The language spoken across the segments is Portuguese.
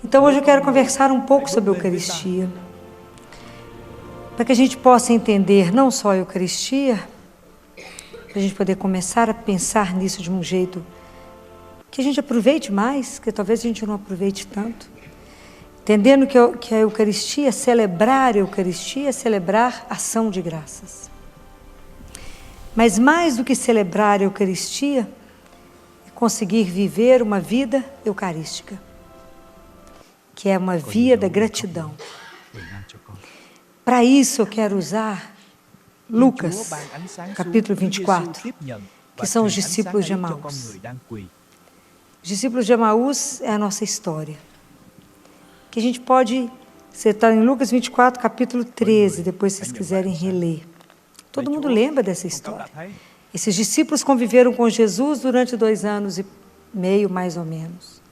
Então hoje eu quero conversar um pouco sobre a Eucaristia, para que a gente possa entender não só a Eucaristia, para a gente poder começar a pensar nisso de um jeito que a gente aproveite mais, que talvez a gente não aproveite tanto. Entendendo que a Eucaristia, celebrar a Eucaristia, é celebrar ação de graças. Mas mais do que celebrar a Eucaristia, é conseguir viver uma vida eucarística, que é uma via da gratidão. Para isso eu quero usar Lucas, capítulo 24, que são os discípulos de Emaús. Os discípulos de Emaús é a nossa história. Que a gente pode, você está em Lucas 24, capítulo 13, depois se vocês quiserem reler. Todo mundo lembra dessa história. Esses discípulos conviveram com Jesus durante 2 anos e meio, mais ou menos.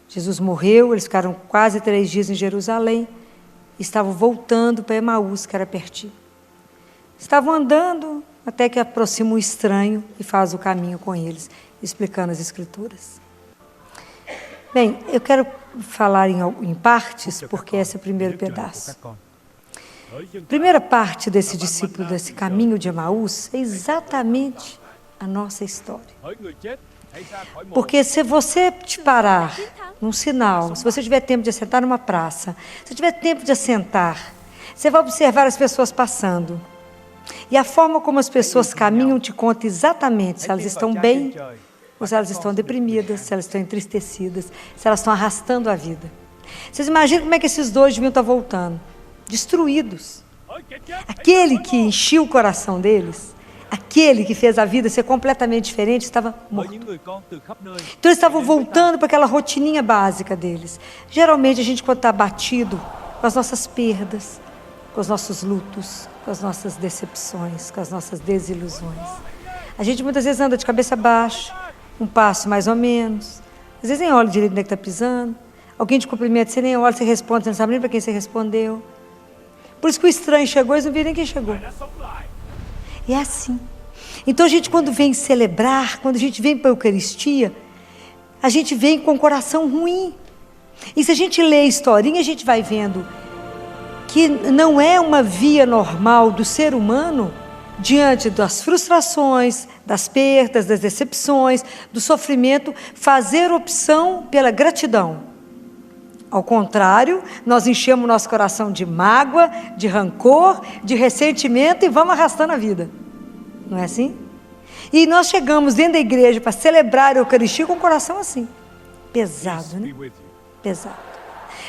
Jesus morreu, eles ficaram quase 3 dias em Jerusalém, e estavam voltando para Emaús, que era pertinho. Estavam andando até que aproxima um estranho e faz o caminho com eles, explicando as Escrituras. Bem, eu quero falar em partes, porque esse é o primeiro pedaço. A primeira parte desse discípulo, desse caminho de Emaús, é exatamente a nossa história. Porque se você te parar num sinal, se você tiver tempo de assentar numa praça, se tiver tempo de assentar, você vai observar as pessoas passando. E a forma como as pessoas caminham te conta exatamente se elas estão bem ou se elas estão deprimidas, se elas estão entristecidas, se elas estão arrastando a vida. Vocês imaginam como é que esses dois deviam estar voltando? Destruídos. Aquele que encheu o coração deles, aquele que fez a vida ser completamente diferente, estava morto. Então eles estavam voltando para aquela rotininha básica deles. Geralmente a gente, quando está abatido com as nossas perdas, com os nossos lutos, com as nossas decepções, com as nossas desilusões, a gente muitas vezes anda de cabeça baixa, um passo mais ou menos, às vezes nem olha direito onde é que está pisando, alguém te cumprimenta, você nem olha, você responde, você não sabe nem para quem você respondeu. Por isso que o estranho chegou, eles não viram nem quem chegou. E é assim. Então a gente, quando vem celebrar, quando a gente vem para a Eucaristia, a gente vem com o coração ruim. E se a gente lê a historinha, a gente vai vendo que não é uma via normal do ser humano, diante das frustrações, das perdas, das decepções, do sofrimento, fazer opção pela gratidão. Ao contrário, nós enchemos nosso coração de mágoa, de rancor, de ressentimento e vamos arrastando a vida. Não é assim? E nós chegamos dentro da igreja para celebrar a Eucaristia com o coração assim, pesado, né? Pesado.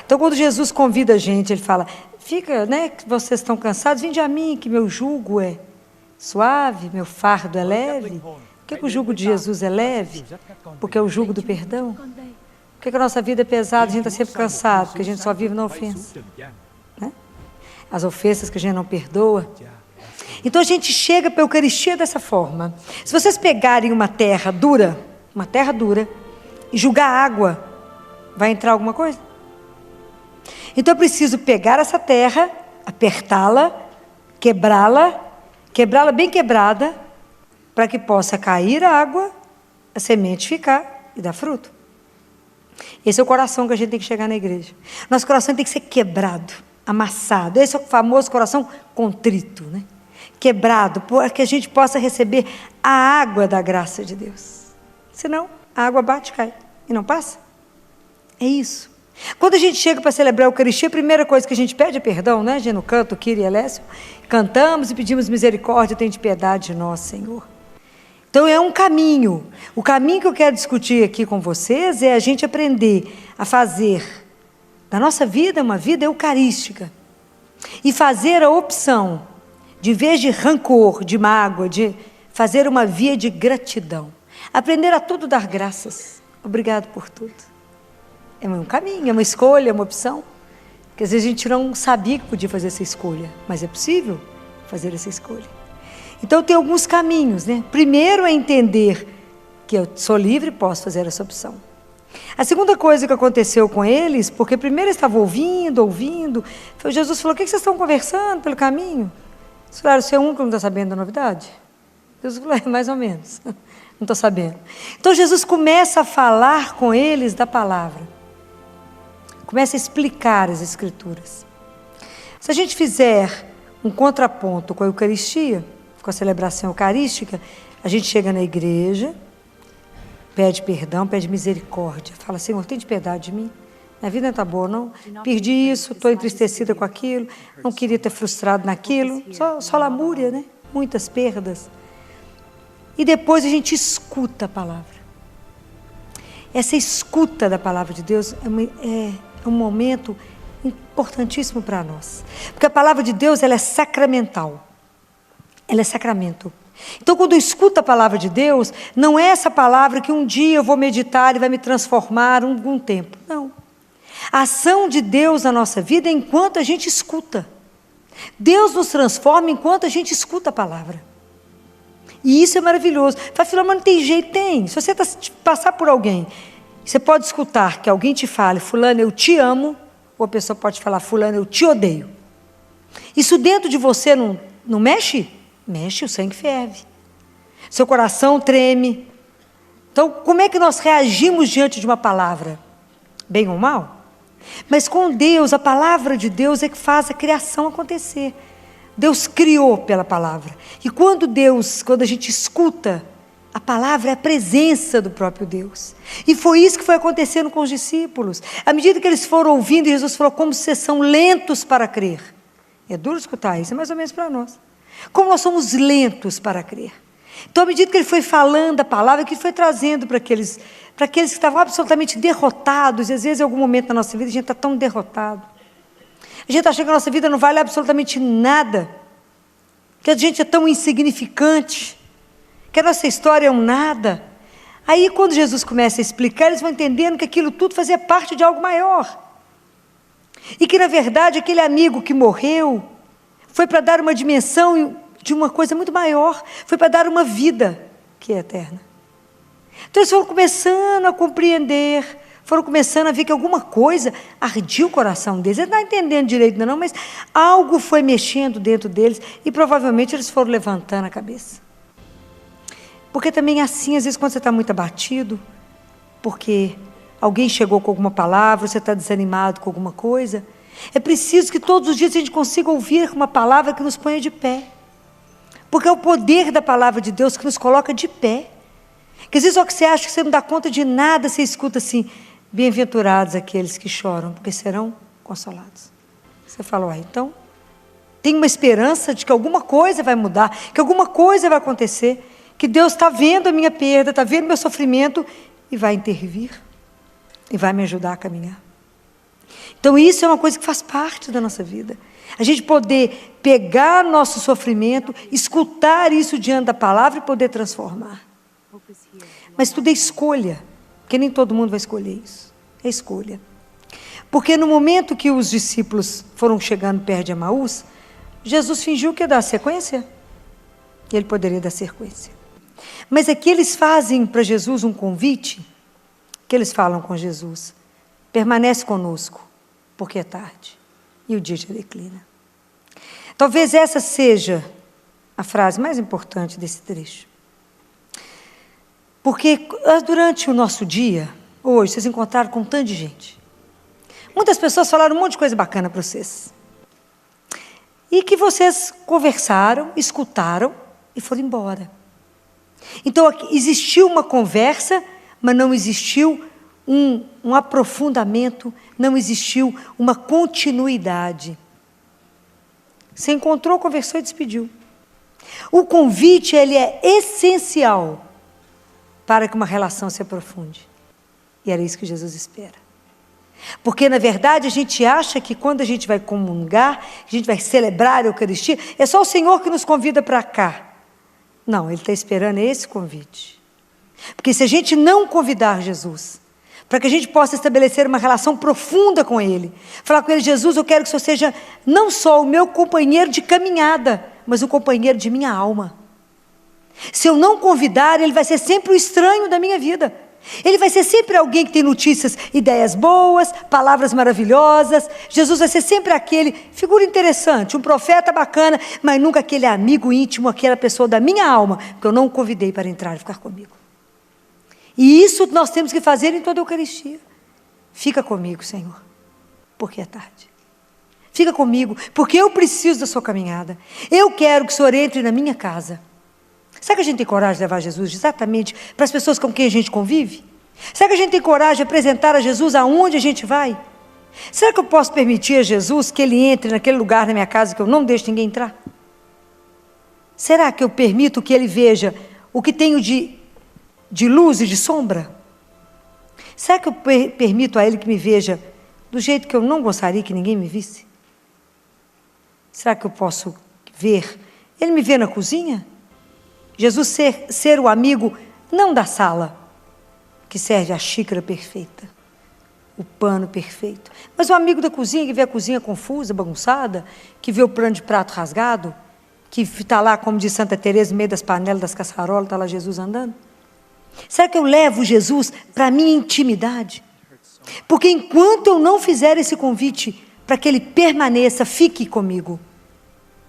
Então, quando Jesus convida a gente, ele fala, fica, né, que vocês estão cansados, vinde a mim, que meu jugo é suave, meu fardo é leve. Por que o jugo de Jesus é leve? Porque é o jugo do perdão. Por que a nossa vida é pesada, a gente está sempre cansado? Porque a gente só vive na ofensa, né? As ofensas que a gente não perdoa. Então a gente chega para a Eucaristia dessa forma. Se vocês pegarem uma terra dura, e jogar água, vai entrar alguma coisa? Então eu preciso pegar essa terra, apertá-la, quebrá-la bem quebrada, para que possa cair a água, a semente ficar e dar fruto. Esse é o coração que a gente tem que chegar na igreja. Nosso coração tem que ser quebrado, amassado. Esse é o famoso coração contrito, né? Quebrado, para que a gente possa receber a água da graça de Deus. Senão, a água bate e cai e não passa. É isso. Quando a gente chega para celebrar a Eucaristia, a primeira coisa que a gente pede é perdão, né? A gente no canto, Kyrie eleison, cantamos e pedimos misericórdia, tem de piedade de nós, Senhor. Então é um caminho. O caminho que eu quero discutir aqui com vocês é a gente aprender a fazer da nossa vida uma vida eucarística. E fazer a opção, de em vez de rancor, de mágoa, de fazer uma via de gratidão. Aprender a tudo dar graças. Obrigado por tudo. É um caminho, é uma escolha, é uma opção. Porque às vezes a gente não sabia que podia fazer essa escolha, mas é possível fazer essa escolha. Então tem alguns caminhos, né? Primeiro é entender que eu sou livre e posso fazer essa opção. A segunda coisa que aconteceu com eles, porque primeiro eles estavam ouvindo, foi Jesus falou, o que vocês estão conversando pelo caminho? Eles falaram, você é um que não está sabendo da novidade? Jesus falou, mais ou menos, não estou sabendo. Então Jesus começa a falar com eles da palavra. começa a explicar as Escrituras. Se a gente fizer um contraponto com a Eucaristia, com a celebração eucarística, a gente chega na igreja, pede perdão, pede misericórdia, fala: Senhor, tem de piedade de mim, minha vida não está boa, não, perdi isso, estou entristecida com aquilo, não queria ter frustrado naquilo, só lamúria, né? Muitas perdas. E depois a gente escuta a palavra. Essa escuta da palavra de Deus é um momento importantíssimo para nós, porque a palavra de Deus, ela é sacramental, ela é sacramento. Então, quando eu escuto a palavra de Deus, não é essa palavra que um dia eu vou meditar e vai me transformar algum tempo. Não. A ação de Deus na nossa vida é enquanto a gente escuta. Deus nos transforma enquanto a gente escuta a palavra. E isso é maravilhoso. Fala: Filomena, mas não tem jeito? Tem. Se você passar por alguém, você pode escutar que alguém te fale: fulano, eu te amo, ou a pessoa pode falar: fulano, eu te odeio. Isso dentro de você não mexe? Mexe, o sangue ferve. Seu coração treme. Então, como é que nós reagimos diante de uma palavra? Bem ou mal? Mas com Deus, a palavra de Deus é que faz a criação acontecer. Deus criou pela palavra. E quando a gente escuta, a palavra é a presença do próprio Deus. E foi isso que foi acontecendo com os discípulos. À medida que eles foram ouvindo, Jesus falou: como vocês são lentos para crer. É duro escutar isso, é mais ou menos para nós. Como nós somos lentos para crer. Então, à medida que ele foi falando a palavra, que ele foi trazendo para aqueles que estavam absolutamente derrotados, e às vezes em algum momento da nossa vida a gente está tão derrotado. A gente acha que a nossa vida não vale absolutamente nada, que a gente é tão insignificante, que a nossa história é um nada. Aí, quando Jesus começa a explicar, eles vão entendendo que aquilo tudo fazia parte de algo maior. E que, na verdade, aquele amigo que morreu foi para dar uma dimensão de uma coisa muito maior, foi para dar uma vida que é eterna. Então eles foram começando a compreender, foram começando a ver que alguma coisa ardia o coração deles. Eles não estão entendendo direito não, mas algo foi mexendo dentro deles e provavelmente eles foram levantando a cabeça. Porque também é assim, às vezes, quando você está muito abatido, porque alguém chegou com alguma palavra, você está desanimado com alguma coisa, é preciso que todos os dias a gente consiga ouvir uma palavra que nos ponha de pé. Porque é o poder da palavra de Deus que nos coloca de pé. Porque às vezes só que você acha que você não dá conta de nada, você escuta assim: bem-aventurados aqueles que choram, porque serão consolados. Você fala: então, tem uma esperança de que alguma coisa vai mudar, que alguma coisa vai acontecer, que Deus está vendo a minha perda, está vendo o meu sofrimento e vai intervir, e vai me ajudar a caminhar. Então isso é uma coisa que faz parte da nossa vida. A gente poder pegar nosso sofrimento, escutar isso diante da palavra e poder transformar. Mas tudo é escolha, porque nem todo mundo vai escolher isso. É escolha. Porque no momento que os discípulos foram chegando perto de Emaús, Jesus fingiu que ia dar sequência. E ele poderia dar sequência. Mas aqui eles fazem para Jesus um convite, que eles falam com Jesus: permanece conosco, porque é tarde e o dia já declina. Talvez essa seja a frase mais importante desse trecho. Porque durante o nosso dia, hoje, vocês encontraram com um tanto de gente. Muitas pessoas falaram um monte de coisa bacana para vocês. E que vocês conversaram, escutaram e foram embora. Então, existiu uma conversa, mas não existiu um aprofundamento, não existiu uma continuidade. Você encontrou, conversou e despediu. O convite, ele é essencial para que uma relação se aprofunde. E era isso que Jesus espera. Porque, na verdade, a gente acha que quando a gente vai comungar, a gente vai celebrar a Eucaristia, é só o Senhor que nos convida para cá. Não, Ele está esperando esse convite. Porque se a gente não convidar Jesus, para que a gente possa estabelecer uma relação profunda com Ele, falar com Ele: Jesus, eu quero que o Senhor seja não só o meu companheiro de caminhada, mas o companheiro de minha alma. Se eu não convidar, Ele vai ser sempre o estranho da minha vida. Ele vai ser sempre alguém que tem notícias, ideias boas, palavras maravilhosas. Jesus vai ser sempre aquele, figura interessante, um profeta bacana, mas nunca aquele amigo íntimo, aquela pessoa da minha alma, que eu não o convidei para entrar e ficar comigo. E isso nós temos que fazer em toda a Eucaristia. Fica comigo, Senhor. porque é tarde. Fica comigo, porque eu preciso da sua caminhada. Eu quero que o Senhor entre na minha casa. Será que a gente tem coragem de levar Jesus exatamente para as pessoas com quem a gente convive? Será que a gente tem coragem de apresentar a Jesus aonde a gente vai? Será que eu posso permitir a Jesus que Ele entre naquele lugar na minha casa que eu não deixo ninguém entrar? Será que eu permito que Ele veja o que tenho de luz e de sombra? Será que eu permito a Ele que me veja do jeito que eu não gostaria que ninguém me visse? Será que eu posso ver? Ele me vê na cozinha? Jesus ser o amigo, não da sala, que serve a xícara perfeita, o pano perfeito, mas o amigo da cozinha, que vê a cozinha confusa, bagunçada, que vê o pano de prato rasgado, que está lá, como diz Santa Teresa, no meio das panelas, das caçarolas, está lá Jesus andando. Será que eu levo Jesus para a minha intimidade? Porque enquanto eu não fizer esse convite para que Ele permaneça, fique comigo,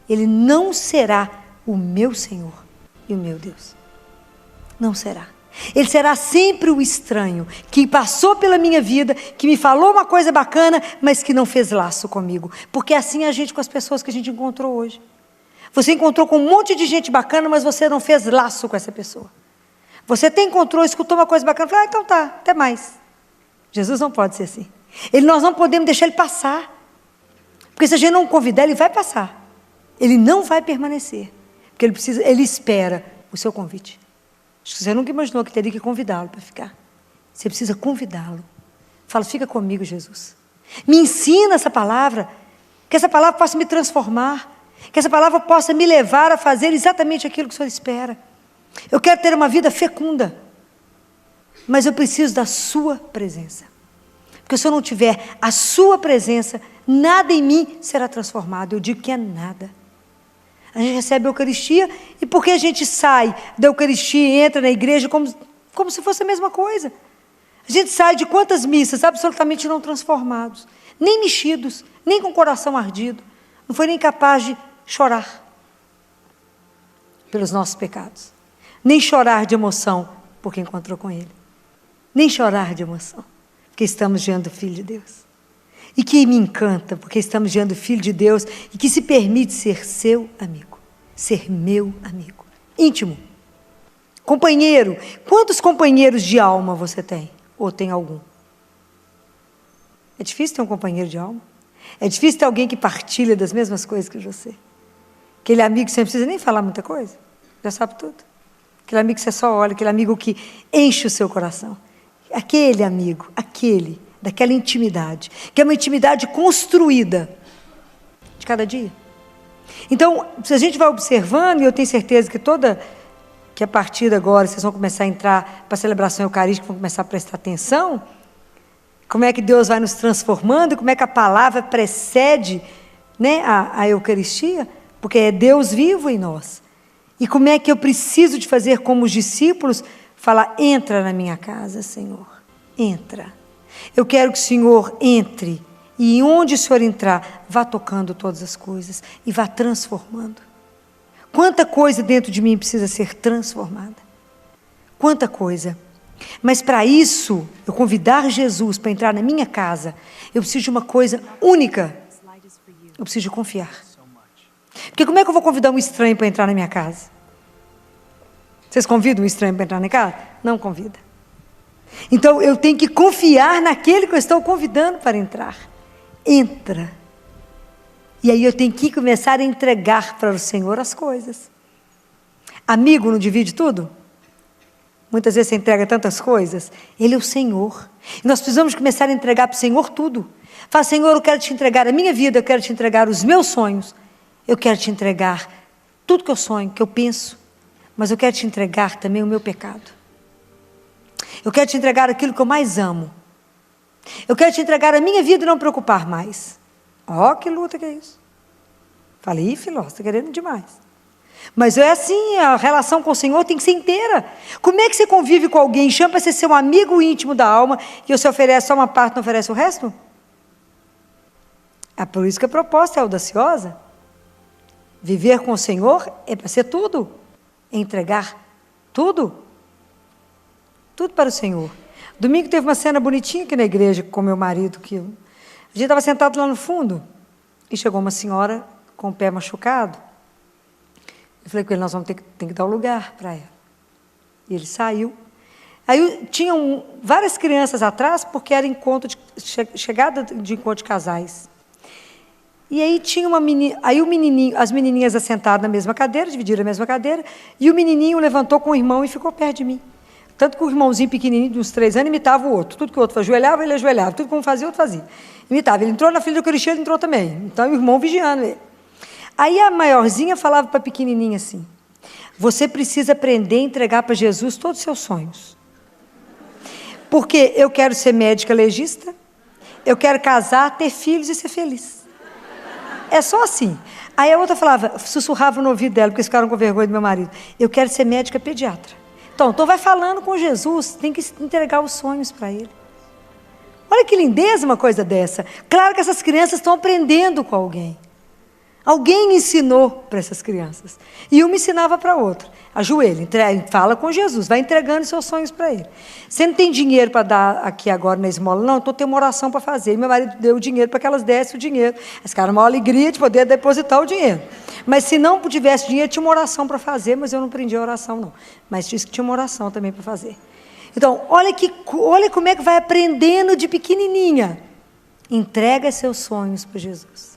Ele não será o meu Senhor e o meu Deus. Não será. Ele será sempre o estranho, que passou pela minha vida, que me falou uma coisa bacana, mas que não fez laço comigo. Porque assim é a gente com as pessoas que a gente encontrou hoje. Você encontrou com um monte de gente bacana, mas você não fez laço com essa pessoa. Você até encontrou, escutou uma coisa bacana, falou, então tá, até mais. Jesus não pode ser assim. Nós não podemos deixar Ele passar. Porque se a gente não convidar, Ele vai passar. Ele não vai permanecer. Porque Ele espera o seu convite. Acho que você nunca imaginou que teria que convidá-lo para ficar. Você precisa convidá-lo. Fala, fica comigo, Jesus. Me ensina essa palavra, que essa palavra possa me transformar, que essa palavra possa me levar a fazer exatamente aquilo que o Senhor espera. Eu quero ter uma vida fecunda, mas eu preciso da sua presença. Porque se eu não tiver a sua presença, nada em mim será transformado. Eu digo que é nada. A gente recebe a Eucaristia, e porque a gente sai da Eucaristia e entra na igreja como se fosse a mesma coisa. A gente sai de quantas missas absolutamente não transformados, nem mexidos, nem com o coração ardido, não foi nem capaz de chorar pelos nossos pecados, nem chorar de emoção porque encontrou com Ele, nem chorar de emoção porque estamos diante do Filho de Deus. E que me encanta, porque estamos diante do Filho de Deus e que se permite ser seu amigo, ser meu amigo, íntimo, companheiro. Quantos companheiros de alma você tem? Ou tem algum? É difícil ter um companheiro de alma. É difícil ter alguém que partilha das mesmas coisas que você. Aquele amigo que você não precisa nem falar muita coisa, já sabe tudo. Aquele amigo que você só olha, aquele amigo que enche o seu coração. Aquele amigo, daquela intimidade, que é uma intimidade construída de cada dia. Então, se a gente vai observando, e eu tenho certeza que a partir de agora vocês vão começar a entrar para a celebração eucarística, vão começar a prestar atenção, como é que Deus vai nos transformando, como é que a palavra precede, né, a Eucaristia, porque é Deus vivo em nós. E como é que eu preciso de fazer como os discípulos, falar, entra na minha casa, Senhor, entra. Eu quero que o Senhor entre, e onde o Senhor entrar, vá tocando todas as coisas, e vá transformando. Quanta coisa dentro de mim precisa ser transformada. Quanta coisa. Mas para isso, eu convidar Jesus para entrar na minha casa, eu preciso de uma coisa única. Eu preciso de confiar. Porque como é que eu vou convidar um estranho para entrar na minha casa? Vocês convidam um estranho para entrar na casa? Não convida. Então, eu tenho que confiar naquele que eu estou convidando para entrar. Entra. E aí eu tenho que começar a entregar para o Senhor as coisas. Amigo não divide tudo? Muitas vezes você entrega tantas coisas. Ele é o Senhor. E nós precisamos começar a entregar para o Senhor tudo. Fala, Senhor, eu quero te entregar a minha vida, eu quero te entregar os meus sonhos. Eu quero te entregar tudo que eu sonho, que eu penso. Mas eu quero te entregar também o meu pecado. Eu quero te entregar aquilo que eu mais amo. Eu quero te entregar a minha vida e não preocupar mais. Ó, que luta que é isso. Falei, filho, você está querendo demais. Mas é assim, a relação com o Senhor tem que ser inteira. Como é que você convive com alguém, chama para ser seu amigo íntimo da alma, e você oferece só uma parte, não oferece o resto? É por isso que a proposta é audaciosa. Viver com o Senhor é para ser tudo. Entregar tudo. Tudo para o Senhor. Domingo teve uma cena bonitinha aqui na igreja com meu marido, que A gente estava sentado lá no fundo e chegou uma senhora com o pé machucado. Eu falei com ele, nós vamos ter que dar um lugar para ela. E ele saiu. Aí tinham várias crianças atrás, porque era chegada de encontro de casais. E aí tinha uma menina, aí o menininho, as menininhas assentadas na mesma cadeira, dividiram a mesma cadeira, e o menininho levantou com o irmão e ficou perto de mim. Tanto que o irmãozinho pequenininho, de uns 3 anos, imitava o outro. Tudo que o outro ajoelhava, ele ajoelhava. Tudo que um fazia, o outro fazia. Imitava. Ele entrou na fila do Eucaristia, ele entrou também. Então, o irmão vigiando ele. Aí a maiorzinha falava para a pequenininha assim, você precisa aprender a entregar para Jesus todos os seus sonhos. Porque eu quero ser médica legista, eu quero casar, ter filhos e ser feliz. É só assim. Aí a outra falava, sussurrava no ouvido dela, porque eles ficaram com vergonha do meu marido. Eu quero ser médica pediatra. Então vai falando com Jesus, tem que entregar os sonhos para ele. Olha que lindeza uma coisa dessa. Claro que essas crianças estão aprendendo com alguém. Alguém ensinou para essas crianças. E uma ensinava para a outra. Ajoelha, fala com Jesus, vai entregando seus sonhos para ele. Você não tem dinheiro para dar aqui agora na esmola? Não, estou tendo uma oração para fazer. E meu marido deu o dinheiro para que elas dessem o dinheiro. Elas ficaram uma alegria de poder depositar o dinheiro. Mas se não tivesse dinheiro, tinha uma oração para fazer, mas eu não aprendi a oração, não. Mas disse que tinha uma oração também para fazer. Então, olha como é que vai aprendendo de pequenininha. Entrega seus sonhos para Jesus.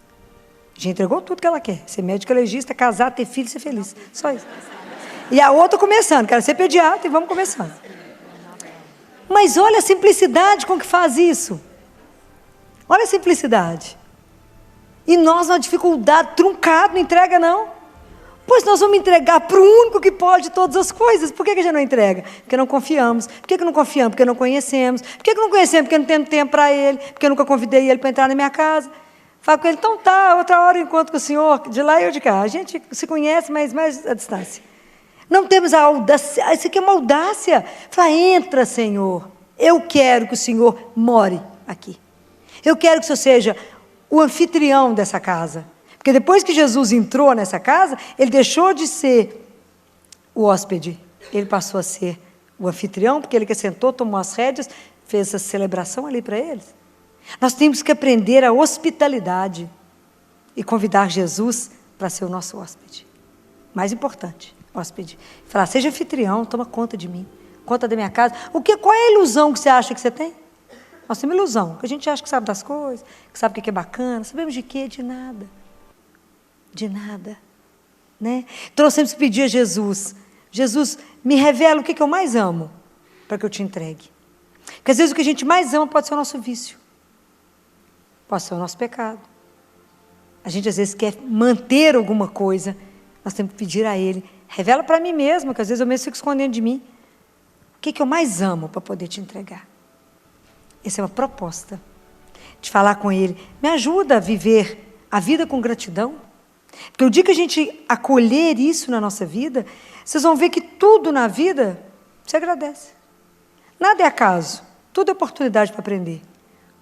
Já entregou tudo que ela quer. Ser médica legista, casar, ter filho, ser feliz. Só isso. E a outra começando, quero ser pediatra e vamos começando. Mas olha a simplicidade com que faz isso. Olha a simplicidade. E nós, na dificuldade, truncado, não entrega não. Pois nós vamos entregar para o único que pode todas as coisas. Por que a gente não entrega? Porque não confiamos. Por que não confiamos? Porque não conhecemos. Por que não conhecemos? Porque não temos tempo para ele. Porque eu nunca convidei ele para entrar na minha casa. Falo com ele, então tá, outra hora eu encontro com o senhor, de lá e eu de cá. A gente se conhece, mas mais à distância. Não temos a audácia, isso aqui é uma audácia. Fala, entra, Senhor. Eu quero que o Senhor more aqui. Eu quero que o Senhor seja o anfitrião dessa casa. Porque depois que Jesus entrou nessa casa, ele deixou de ser o hóspede. Ele passou a ser o anfitrião, porque ele que sentou, tomou as rédeas, fez essa celebração ali para eles. Nós temos que aprender a hospitalidade e convidar Jesus para ser o nosso hóspede. Mais importante, hóspede. Falar, seja anfitrião, toma conta de mim, conta da minha casa. Qual é a ilusão que você acha que você tem? Nós temos ilusão, que a gente acha que sabe das coisas, que sabe o que é bacana. Sabemos de quê? De nada. De nada. Né? Então nós temos que pedir a Jesus, Jesus, me revela o que eu mais amo, para que eu te entregue. Porque às vezes o que a gente mais ama pode ser o nosso vício. Pode ser o nosso pecado. A gente às vezes quer manter alguma coisa, nós temos que pedir a Ele, revela para mim mesmo, que às vezes eu mesmo fico escondendo de mim. O que eu mais amo para poder te entregar? Essa é uma proposta, de falar com Ele. Me ajuda a viver a vida com gratidão. Porque o dia que a gente acolher isso na nossa vida, vocês vão ver que tudo na vida se agradece. Nada é acaso, tudo é oportunidade para aprender.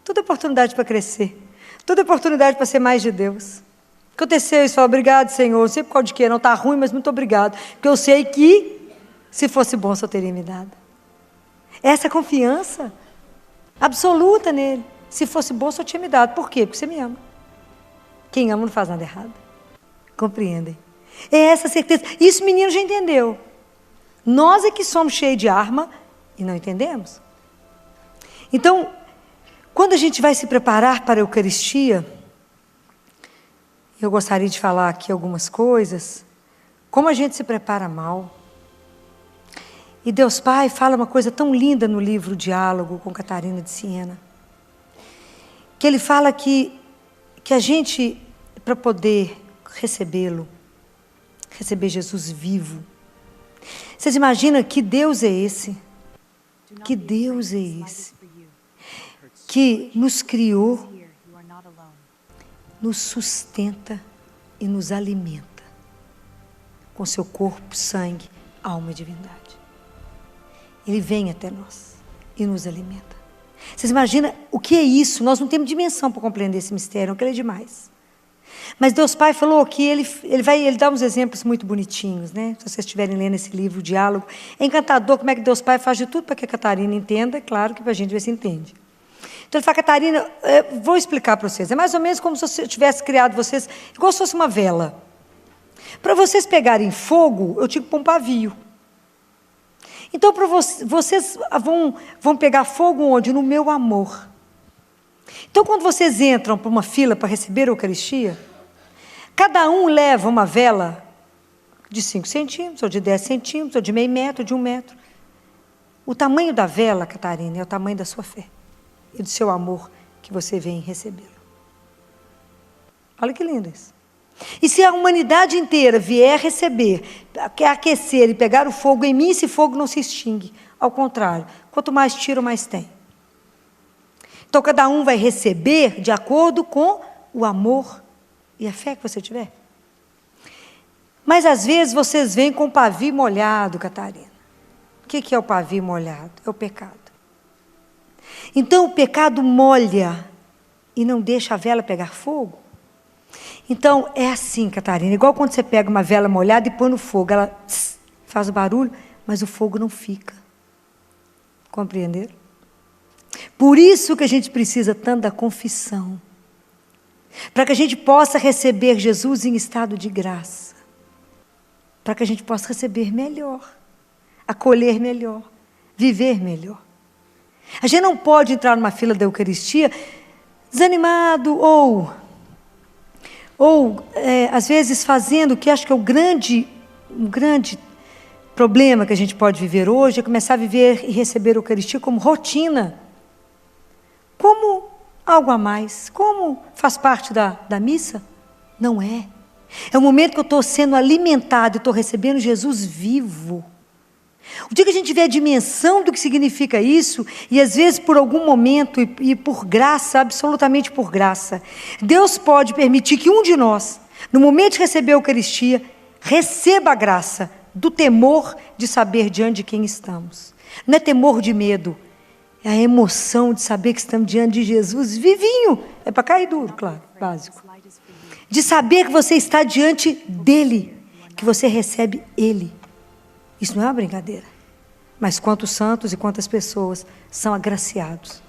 Tudo é oportunidade para crescer. Tudo é oportunidade para ser mais de Deus. Aconteceu isso, fala, obrigado, Senhor. Não sei por causa de quê, não está ruim, mas muito obrigado. Porque eu sei que, se fosse bom, o Senhor teria me dado. Essa confiança absoluta nele. Se fosse bom, o Senhor tinha me dado. Por quê? Porque você me ama. Quem ama não faz nada errado. Compreendem? É essa certeza. Isso o menino já entendeu. Nós é que somos cheios de arma e não entendemos. Então, quando a gente vai se preparar para a Eucaristia, eu gostaria de falar aqui algumas coisas, como a gente se prepara mal. E Deus Pai fala uma coisa tão linda no livro Diálogo com Catarina de Siena, que ele fala que a gente, para poder recebê-lo, receber Jesus vivo, vocês imaginam que Deus é esse? Que Deus é esse? Que nos criou, nos sustenta e nos alimenta com seu corpo, sangue, alma e divindade. Ele vem até nós e nos alimenta. Vocês imaginam o que é isso? Nós não temos dimensão para compreender esse mistério, não, que ele é demais. Mas Deus Pai falou que ele dá uns exemplos muito bonitinhos, né? Se vocês estiverem lendo esse livro, o Diálogo, é encantador como é que Deus Pai faz de tudo para que a Catarina entenda, é claro que a gente ver se entende. Então ele fala, Catarina, vou explicar para vocês. É mais ou menos como se eu tivesse criado vocês, igual se fosse uma vela. Para vocês pegarem fogo, eu tinha que pôr um pavio. Então, para vocês vão pegar fogo onde? No meu amor. Então, quando vocês entram para uma fila para receber a Eucaristia, cada um leva uma vela de 5 centímetros, ou de 10 centímetros, ou de meio metro, ou de 1 metro. O tamanho da vela, Catarina, é o tamanho da sua fé e do seu amor que você vem recebê-lo. Olha que lindo isso. E se a humanidade inteira vier receber, quer aquecer e pegar o fogo em mim, esse fogo não se extingue. Ao contrário, quanto mais tiro, mais tem. Então, cada um vai receber de acordo com o amor e a fé que você tiver. Mas, às vezes, vocês vêm com o pavio molhado, Catarina. O que é o pavio molhado? É o pecado. Então, o pecado molha e não deixa a vela pegar fogo. Então, é assim, Catarina, igual quando você pega uma vela molhada e põe no fogo, ela faz o barulho, mas o fogo não fica. Compreenderam? Por isso que a gente precisa tanto da confissão, para que a gente possa receber Jesus em estado de graça, para que a gente possa receber melhor, acolher melhor, viver melhor. A gente não pode entrar numa fila da Eucaristia desanimado ou às vezes fazendo o que acho que é um grande problema que a gente pode viver hoje, é começar a viver e receber a Eucaristia como rotina, como algo a mais, como faz parte da missa. Não é. É o momento que eu estou sendo alimentado e estou recebendo Jesus vivo. O dia que a gente vê a dimensão do que significa isso, e às vezes por algum momento, e por graça, absolutamente por graça, Deus pode permitir que um de nós, no momento de receber a Eucaristia, receba a graça do temor de saber diante de quem estamos. Não é temor de medo, é a emoção de saber que estamos diante de Jesus vivinho. É para cair duro, claro, básico. De saber que você está diante dEle, que você recebe Ele. Isso não é uma brincadeira. Mas quantos santos e quantas pessoas são agraciados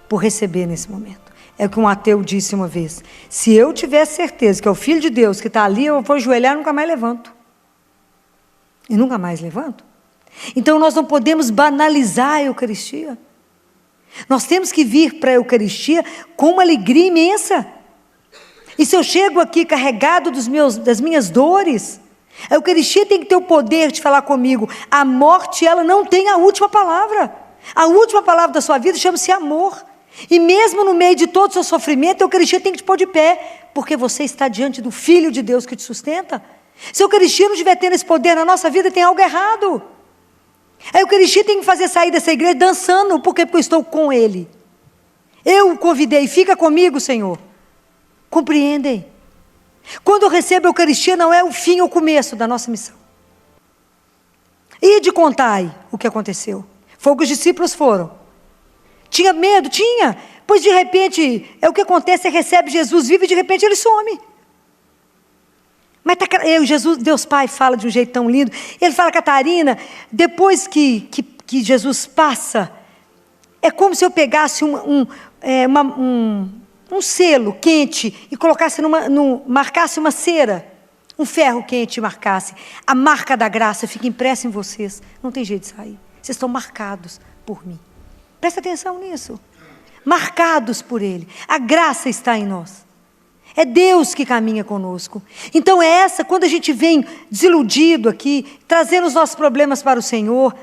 por receber nesse momento. É o que um ateu disse uma vez. Se eu tivesse certeza que é o Filho de Deus que está ali, eu vou ajoelhar e nunca mais levanto. E nunca mais levanto. Então nós não podemos banalizar a Eucaristia. Nós temos que vir para a Eucaristia com uma alegria imensa. E se eu chego aqui carregado das minhas dores, a Eucaristia tem que ter o poder de falar comigo. A morte, ela não tem a última palavra. A última palavra da sua vida chama-se amor. E mesmo no meio de todo o seu sofrimento, a Eucaristia tem que te pôr de pé, porque você está diante do Filho de Deus que te sustenta. Se a Eucaristia não estiver tendo esse poder na nossa vida, tem algo errado. A Eucaristia tem que fazer sair dessa igreja dançando. Por quê? Porque eu estou com Ele. Eu o convidei, fica comigo, Senhor. Compreendem? Quando eu recebo a Eucaristia, não é o fim ou o começo da nossa missão. E de contai o que aconteceu. Foi o que os discípulos foram. Tinha medo? Tinha. Pois de repente, o que acontece, você recebe Jesus vivo e de repente ele some. Mas Jesus, Deus Pai, fala de um jeito tão lindo. Ele fala, Catarina, depois que Jesus passa, é como se eu pegasse um selo quente e colocasse marcasse uma cera, um ferro quente e marcasse. A marca da graça fica impressa em vocês. Não tem jeito de sair. Vocês estão marcados por mim. Presta atenção nisso. Marcados por Ele. A graça está em nós. É Deus que caminha conosco. Então quando a gente vem desiludido aqui, trazendo os nossos problemas para o Senhor,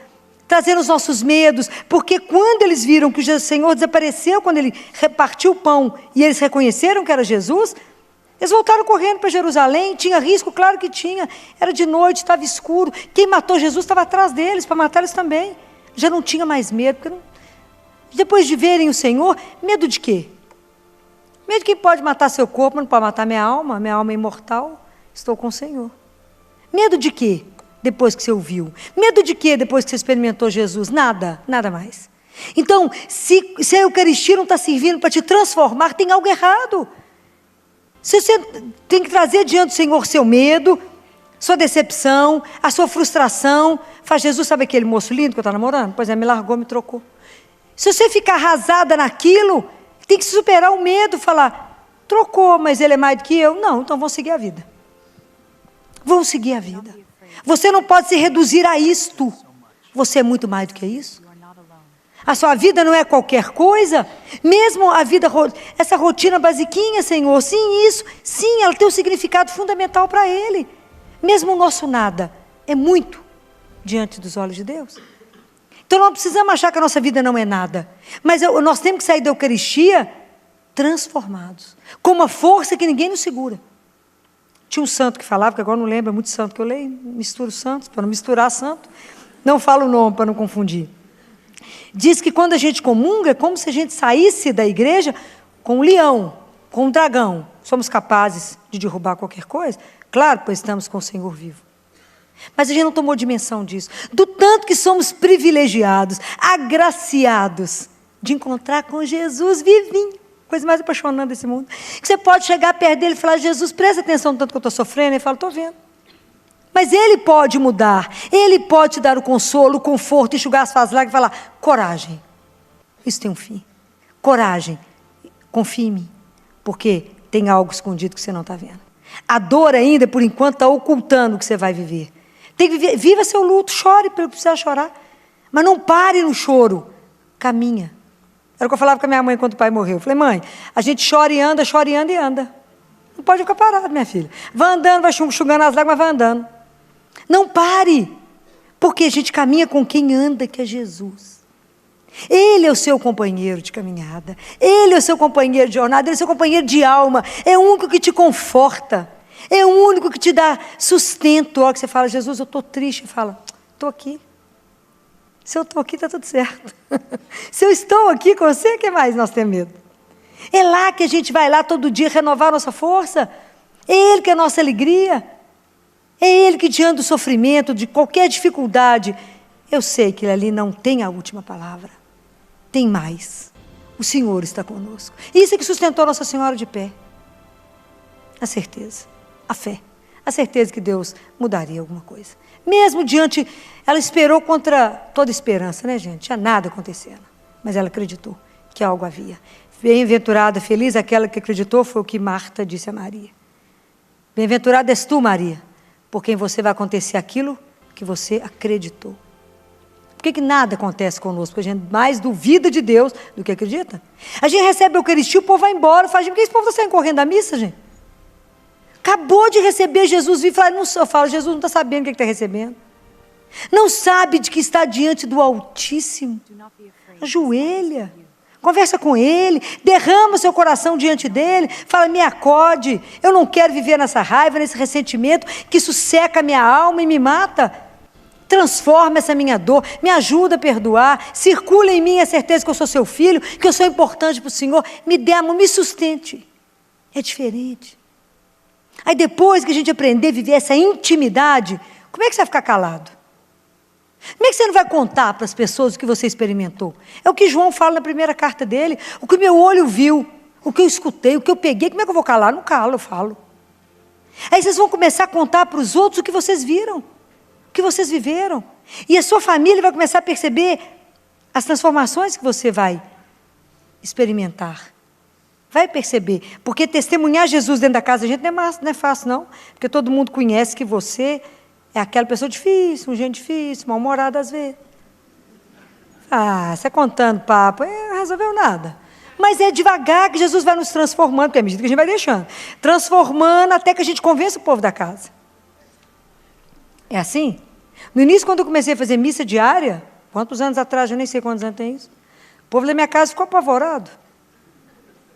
trazendo os nossos medos, porque quando eles viram que o Senhor desapareceu, quando Ele repartiu o pão e eles reconheceram que era Jesus, eles voltaram correndo para Jerusalém. Tinha risco? Claro que tinha. Era de noite, estava escuro. Quem matou Jesus estava atrás deles, para matar eles também. Já não tinha mais medo. Depois de verem o Senhor, medo de quê? Medo de quem pode matar seu corpo, mas não pode matar minha alma é imortal. Estou com o Senhor. Medo de quê? Depois que você ouviu. Medo de quê depois que você experimentou Jesus? Nada mais. Então, se a Eucaristia não está servindo para te transformar, tem algo errado. Se você tem que trazer diante do Senhor seu medo, sua decepção, a sua frustração. Faz, Jesus, sabe aquele moço lindo que eu estou namorando? Pois é, me largou, me trocou. Se você ficar arrasada naquilo, tem que superar o medo, falar, trocou, mas ele é mais do que eu. Não, então vão seguir a vida. Vão seguir a vida. Você não pode se reduzir a isto. Você é muito mais do que isso. A sua vida não é qualquer coisa. Mesmo a vida, essa rotina basiquinha, Senhor, sim, isso, sim, ela tem um significado fundamental para Ele. Mesmo o nosso nada é muito diante dos olhos de Deus. Então não precisamos achar que a nossa vida não é nada. Mas nós temos que sair da Eucaristia transformados. Com uma força que ninguém nos segura. Tinha um santo que falava, que agora não lembro, é muito santo que eu leio, misturo santos, para não misturar santo. Não falo o nome para não confundir. Diz que quando a gente comunga, é como se a gente saísse da igreja com um leão, com um dragão. Somos capazes de derrubar qualquer coisa? Claro, pois estamos com o Senhor vivo. Mas a gente não tomou dimensão disso. Do tanto que somos privilegiados, agraciados, de encontrar com Jesus vivinho. Coisa mais apaixonante desse mundo. Que você pode chegar perto dele e falar, Jesus, presta atenção no tanto que eu estou sofrendo. Ele fala, estou vendo. Mas Ele pode mudar, Ele pode te dar o consolo, o conforto, enxugar as suas lágrimas e falar, coragem, isso tem um fim. Coragem, confie em mim, porque tem algo escondido que você não está vendo. A dor ainda, por enquanto, está ocultando o que você vai viver. Tem que viver, viva seu luto, chore pelo que precisar chorar, mas não pare no choro, caminha. Era o que eu falava com a minha mãe quando o pai morreu. Eu falei, mãe, a gente chora e anda e anda. Não pode ficar parado, minha filha. Vai andando, vai enxugando as lágrimas, vai andando. Não pare, porque a gente caminha com quem anda, que é Jesus. Ele é o seu companheiro de caminhada, Ele é o seu companheiro de jornada, Ele é o seu companheiro de alma, é o único que te conforta, é o único que te dá sustento. A hora que você fala, Jesus, eu estou triste, fala, estou aqui. Se eu estou aqui, está tudo certo. Se eu estou aqui com você, o que mais nós temos medo? É lá que a gente vai lá todo dia renovar a nossa força, é Ele que é a nossa alegria. É Ele que diante do sofrimento, de qualquer dificuldade, eu sei que Ele ali não tem a última palavra. Tem mais. O Senhor está conosco. Isso é que sustentou Nossa Senhora de pé. A certeza, a fé, a certeza que Deus mudaria alguma coisa. Mesmo diante, ela esperou contra toda esperança, né, gente? Tinha nada acontecendo. Mas ela acreditou que algo havia. Bem-aventurada, feliz aquela que acreditou, foi o que Marta disse a Maria. Bem-aventurada és tu, Maria, porque em você vai acontecer aquilo que você acreditou. Por que nada acontece conosco? Porque a gente mais duvida de Deus do que acredita. A gente recebe a Eucaristia, o povo vai embora, fala, por que esse povo está saindo correndo da missa, gente? Acabou de receber Jesus vivo, eu falo, Jesus não está sabendo o que está recebendo. Não sabe de que está diante do Altíssimo. Ajoelha, conversa com Ele, derrama seu coração diante dEle, fala, me acode, eu não quero viver nessa raiva, nesse ressentimento, que isso seca a minha alma e me mata. Transforma essa minha dor, me ajuda a perdoar, circula em mim a certeza que eu sou seu filho, que eu sou importante para o Senhor, me dê amor, me sustente. É diferente. Aí depois que a gente aprender a viver essa intimidade, como é que você vai ficar calado? Como é que você não vai contar para as pessoas o que você experimentou? É o que João fala na primeira carta dele, o que o meu olho viu, o que eu escutei, o que eu peguei, como é que eu vou calar? Não calo, eu falo. Aí vocês vão começar a contar para os outros o que vocês viram, o que vocês viveram. E a sua família vai começar a perceber as transformações que você vai experimentar. Vai perceber, porque testemunhar Jesus dentro da casa da gente não é fácil, não. Porque todo mundo conhece que você é aquela pessoa difícil, um gente difícil, mal-humorada às vezes. Você contando papo, não resolveu nada. Mas é devagar que Jesus vai nos transformando, porque é à medida que a gente vai deixando. Transformando até que a gente convença o povo da casa. É assim? No início, quando eu comecei a fazer missa diária, quantos anos atrás, eu nem sei quantos anos tem isso, o povo da minha casa ficou apavorado.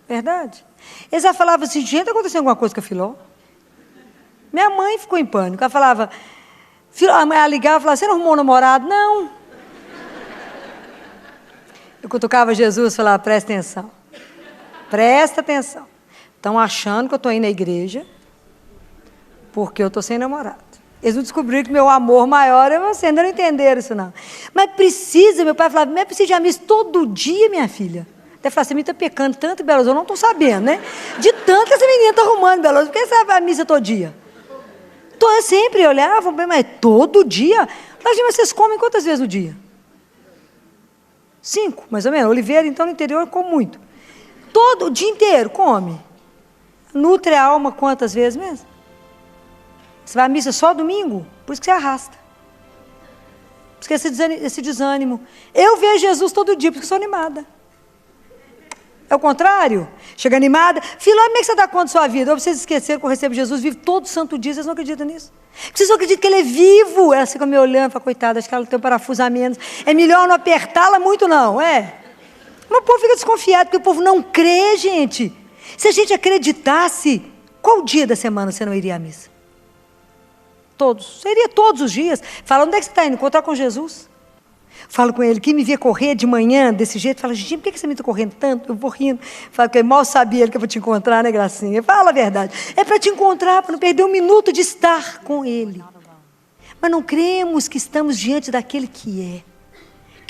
Verdade? Eles já falavam assim, gente, está acontecendo alguma coisa com a Filó? Minha mãe ficou em pânico. Ela falava, a mãe ligava e falava, você não arrumou um namorado? Não. Eu cutucava Jesus e falava, presta atenção. Presta atenção. Estão achando que eu estou indo à igreja porque eu estou sem namorado. Eles não descobriram que meu amor maior é você, ainda não entenderam isso não. Mas precisa, meu pai falava, mas precisa de a missa todo dia, minha filha. Até falar, você me está pecando tanto em Belo Horizonte, eu não estou sabendo, né? De tanto que essa menina está arrumando em Belo Horizonte, por que você vai a missa todo dia? Eu sempre olhava, mas todo dia? Eu falei, mas vocês comem quantas vezes no dia? 5, mais ou menos. Oliveira, então, no interior, eu como muito. Todo o dia inteiro, come. Nutre a alma quantas vezes mesmo? Você vai à missa só domingo? Por isso que você arrasta. Por isso que esse desânimo. Eu vejo Jesus todo dia, porque eu sou animada. É o contrário. Chega animada. Filho, como é que você dá conta da sua vida? Ou vocês esqueceram que eu recebo Jesus vivo todo santo dia, vocês não acreditam nisso? Vocês não acreditam que ele é vivo? Ela fica me olhando e fala, coitada, acho que ela tem um parafuso a menos. É melhor não apertá-la muito não, é? Mas o povo fica desconfiado, porque o povo não crê, gente. Se a gente acreditasse, qual dia da semana você não iria à missa? Todos. Você iria todos os dias. Fala, onde é que você está indo? Encontrar com Jesus? Falo com ele, quem me via correr de manhã desse jeito, fala, gente, por que você me está correndo tanto? Eu vou rindo. Falo que eu mal sabia ele que eu vou te encontrar, né, Gracinha? Fala a verdade. É para te encontrar, para não perder um minuto de estar com ele. Mas não cremos que estamos diante daquele que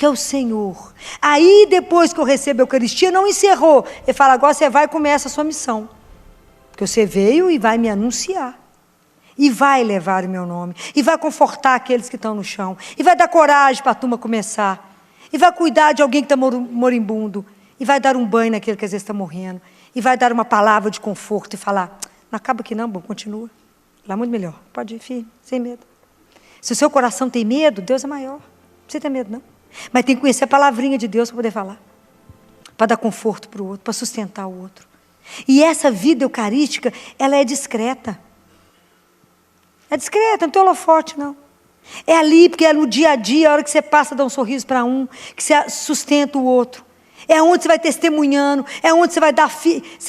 é o Senhor. Aí, depois que eu recebo a Eucaristia, não encerrou. Ele fala, agora você vai e começa a sua missão. Porque você veio e vai me anunciar. E vai levar o meu nome. E vai confortar aqueles que estão no chão. E vai dar coragem para a turma começar. E vai cuidar de alguém que está moribundo. E vai dar um banho naquele que às vezes está morrendo. E vai dar uma palavra de conforto e falar, não acaba aqui não, bom, continua. Lá é muito melhor. Pode ir, filho, sem medo. Se o seu coração tem medo, Deus é maior. Não precisa ter medo, não. Mas tem que conhecer a palavrinha de Deus para poder falar. Para dar conforto para o outro, para sustentar o outro. E essa vida eucarística, ela é discreta. É discreta, não tem holofote, não. É ali, porque é no dia a dia, a hora que você passa, dá um sorriso para um, que você sustenta o outro. É onde você vai testemunhando, é onde você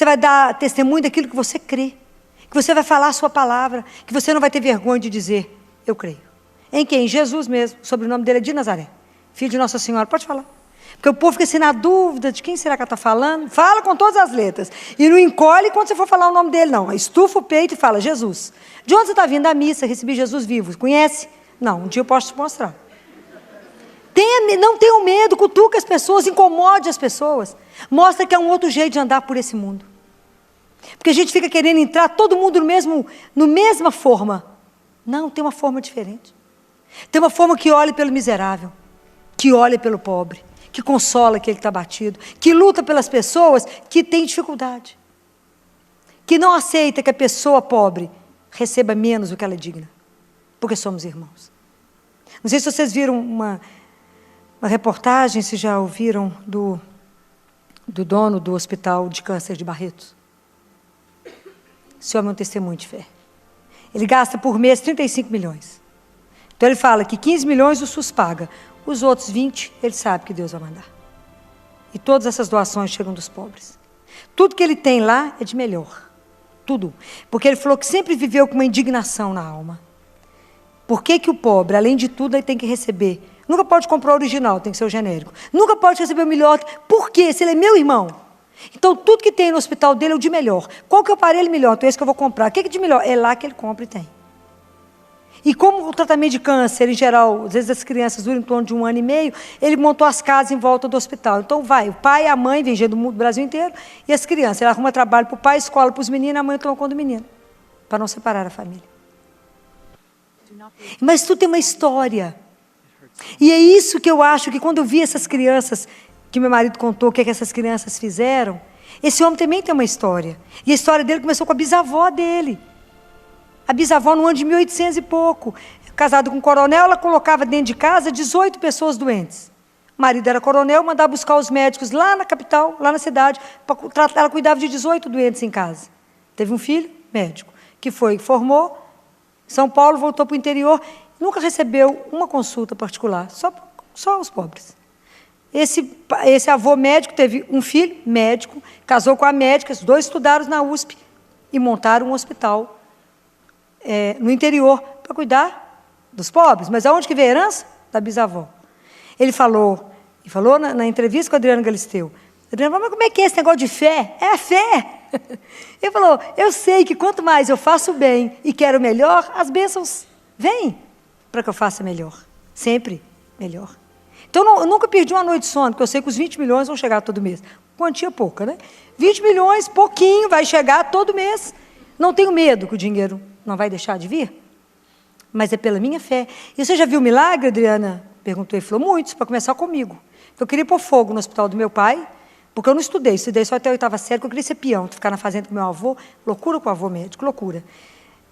vai dar testemunho daquilo que você crê. Que você vai falar a sua palavra, que você não vai ter vergonha de dizer, eu creio. Em quem? Jesus mesmo, o sobrenome dele é de Nazaré. Filho de Nossa Senhora, pode falar. Porque o povo fica assim na dúvida de quem será que ela está falando. Fala com todas as letras. E não encolhe quando você for falar o nome dele, não. Estufa o peito e fala, Jesus. De onde você está vindo da missa? Recebi Jesus vivo. Conhece? Não, um dia eu posso te mostrar. Não tenha medo, cutuque as pessoas, incomode as pessoas. Mostra que é um outro jeito de andar por esse mundo. Porque a gente fica querendo entrar todo mundo no mesma forma. Não, tem uma forma diferente. Tem uma forma que olhe pelo miserável, que olha pelo pobre, que consola aquele que está batido, que luta pelas pessoas que têm dificuldade, que não aceita que a pessoa pobre receba menos do que ela é digna, porque somos irmãos. Não sei se vocês viram uma reportagem, se já ouviram do dono do Hospital de Câncer de Barretos. Esse homem é um testemunho de fé. Ele gasta por mês 35 milhões. Então ele fala que 15 milhões o SUS paga. Os outros 20, ele sabe que Deus vai mandar. E todas essas doações chegam dos pobres. Tudo que ele tem lá é de melhor. Tudo. Porque ele falou que sempre viveu com uma indignação na alma. Por que que o pobre, além de tudo, ele tem que receber? Nunca pode comprar o original, tem que ser o genérico. Nunca pode receber o melhor. Por quê? Se ele é meu irmão. Então, tudo que tem no hospital dele é o de melhor. Qual que é o aparelho melhor? Então, esse que eu vou comprar. O que é de melhor? É lá que ele compra e tem. E como o tratamento de câncer, em geral, às vezes as crianças duram em torno de 1 ano e meio, ele montou as casas em volta do hospital. Então vai, o pai e a mãe, vem gente do Brasil inteiro, e as crianças. Ele arruma trabalho para o pai, escola para os meninos, a mãe toma conta do menino, para não separar a família. Mas tudo tem uma história. E é isso que eu acho que quando eu vi essas crianças, que meu marido contou o que essas crianças fizeram, esse homem também tem uma história. E a história dele começou com a bisavó dele. A bisavó, no ano de 1800 e pouco, casada com um coronel, ela colocava dentro de casa 18 pessoas doentes. O marido era coronel, mandava buscar os médicos lá na capital, lá na cidade, para tratar. Ela cuidava de 18 doentes em casa. Teve um filho, médico, que formou, São Paulo, voltou para o interior, nunca recebeu uma consulta particular, só os pobres. Esse avô médico teve um filho, médico, casou com a médica, os dois estudaram na USP e montaram um hospital no interior, para cuidar dos pobres. Mas aonde que veio a herança? Da bisavó. Ele falou na entrevista com o Adriano Galisteu, Adriano falou, mas como é que é esse negócio de fé? É a fé. Ele falou, eu sei que quanto mais eu faço bem e quero melhor, as bênçãos vêm para que eu faça melhor. Sempre melhor. Então, eu nunca perdi uma noite de sono, porque eu sei que os 20 milhões vão chegar todo mês. Quantia pouca, né? 20 milhões, pouquinho, vai chegar todo mês. Não tenho medo que o dinheiro não vai deixar de vir, mas é pela minha fé. E você já viu milagre, Adriana? Perguntou, ele falou, muitos, para começar comigo. Eu queria pôr fogo no hospital do meu pai, porque eu não estudei só até a 8ª série, porque eu queria ser peão, ficar na fazenda com meu avô, loucura com o avô médico, loucura.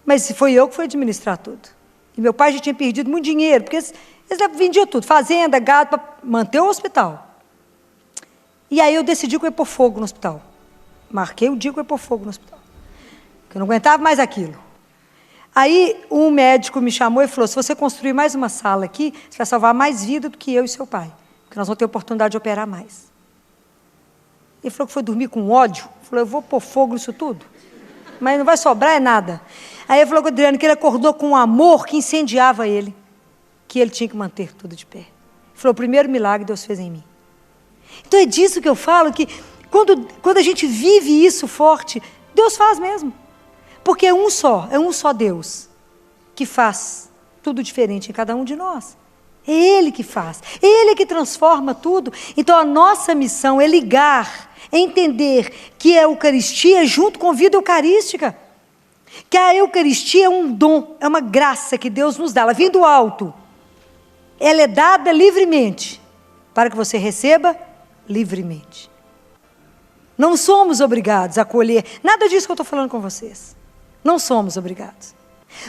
Mas foi eu que fui administrar tudo. E meu pai já tinha perdido muito dinheiro, porque eles vendiam tudo, fazenda, gado, para manter o hospital. E aí eu decidi que eu ia pôr fogo no hospital. Marquei o dia que eu ia pôr fogo no hospital. Porque eu não aguentava mais aquilo. Aí um médico me chamou e falou, se você construir mais uma sala aqui, você vai salvar mais vida do que eu e seu pai. Porque nós vamos ter oportunidade de operar mais. Ele falou que foi dormir com ódio. Falou, eu vou pôr fogo nisso tudo. Mas não vai sobrar nada. Aí ele falou com o Adriano que ele acordou com um amor que incendiava ele. Que ele tinha que manter tudo de pé. Ele falou, o primeiro milagre Deus fez em mim. Então é disso que eu falo, que quando a gente vive isso forte, Deus faz mesmo. Porque é um só Deus que faz tudo diferente em cada um de nós. É Ele que faz, é Ele que transforma tudo. Então a nossa missão é ligar, é entender que a Eucaristia é junto com a vida eucarística. Que a Eucaristia é um dom, é uma graça que Deus nos dá, ela vem do alto. Ela é dada livremente, para que você receba livremente. Não somos obrigados a colher, nada disso que eu estou falando com vocês. Não somos obrigados.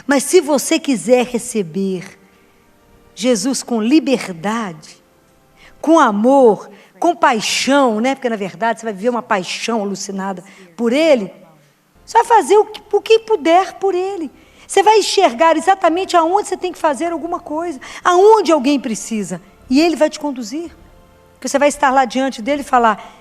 Mas se você quiser receber Jesus com liberdade, com amor, com paixão, né? Porque na verdade você vai viver uma paixão alucinada por Ele, você vai fazer o que puder por Ele. Você vai enxergar exatamente aonde você tem que fazer alguma coisa, aonde alguém precisa, e Ele vai te conduzir. Você vai estar lá diante dele e falar,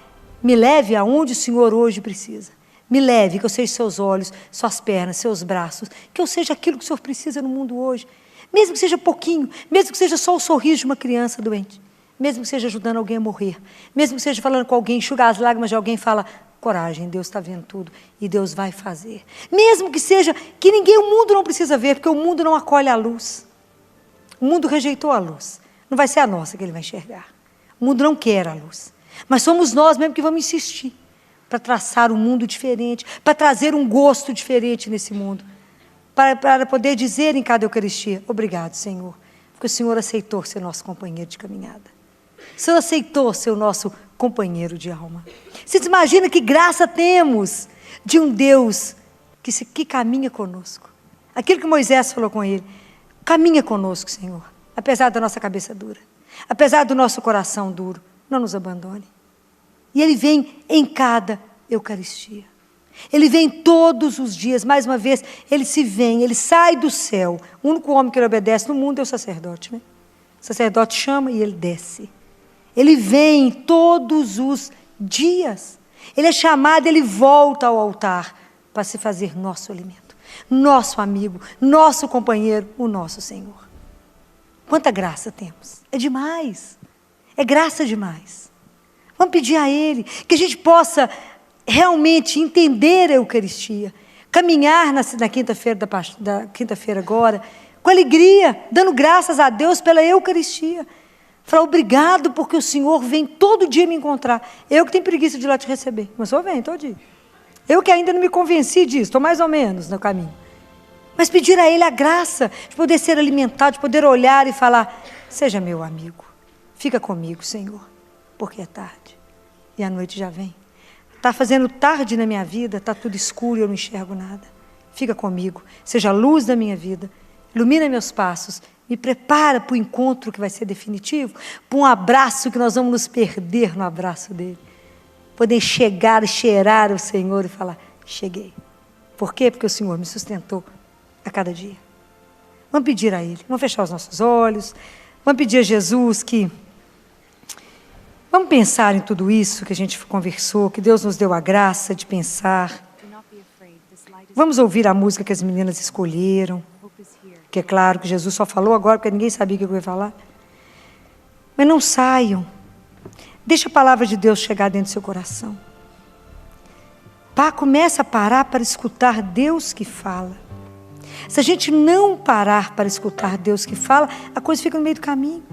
me leve aonde o Senhor hoje precisa. Me leve, que eu seja seus olhos, suas pernas, seus braços, que eu seja aquilo que o Senhor precisa no mundo hoje. Mesmo que seja pouquinho, mesmo que seja só o sorriso de uma criança doente, mesmo que seja ajudando alguém a morrer, mesmo que seja falando com alguém, enxugar as lágrimas de alguém, fala, coragem, Deus está vendo tudo e Deus vai fazer. Mesmo que seja que o mundo não precisa ver, porque o mundo não acolhe a luz. O mundo rejeitou a luz. Não vai ser a nossa que ele vai enxergar. O mundo não quer a luz. Mas somos nós mesmo que vamos insistir para traçar um mundo diferente, para trazer um gosto diferente nesse mundo, para poder dizer em cada Eucaristia, obrigado, Senhor, porque o Senhor aceitou ser nosso companheiro de caminhada. O Senhor aceitou ser o nosso companheiro de alma. Vocês imaginam que graça temos de um Deus que caminha conosco. Aquilo que Moisés falou com ele, caminha conosco, Senhor, apesar da nossa cabeça dura, apesar do nosso coração duro, não nos abandone. E Ele vem em cada Eucaristia. Ele vem todos os dias, mais uma vez, Ele sai do céu. O único homem que Ele obedece no mundo é o sacerdote, né? O sacerdote chama e Ele desce. Ele vem todos os dias. Ele é chamado, Ele volta ao altar para se fazer nosso alimento, nosso amigo, nosso companheiro, o nosso Senhor. Quanta graça temos! É demais, é graça demais. Vamos pedir a Ele que a gente possa realmente entender a Eucaristia, caminhar na quinta-feira agora, com alegria, dando graças a Deus pela Eucaristia. Falar obrigado porque o Senhor vem todo dia me encontrar. Eu que tenho preguiça de ir lá te receber, mas o Senhor vem todo dia. Eu que ainda não me convenci disso, estou mais ou menos no caminho. Mas pedir a Ele a graça de poder ser alimentado, de poder olhar e falar, seja meu amigo, fica comigo, Senhor, porque é tarde e a noite já vem. Está fazendo tarde na minha vida, está tudo escuro e eu não enxergo nada. Fica comigo, seja a luz da minha vida, ilumina meus passos, me prepara para o encontro que vai ser definitivo, para um abraço que nós vamos nos perder no abraço dele. Poder chegar, cheirar o Senhor e falar, cheguei. Por quê? Porque o Senhor me sustentou a cada dia. Vamos pedir a Ele, vamos fechar os nossos olhos, vamos pedir a Jesus que... Vamos pensar em tudo isso que a gente conversou, que Deus nos deu a graça de pensar. Vamos ouvir a música que as meninas escolheram, que é claro que Jesus só falou agora porque ninguém sabia o que eu ia falar. Mas não saiam. Deixa a palavra de Deus chegar dentro do seu coração. Começa a parar para escutar Deus que fala. Se a gente não parar para escutar Deus que fala, a coisa fica no meio do caminho.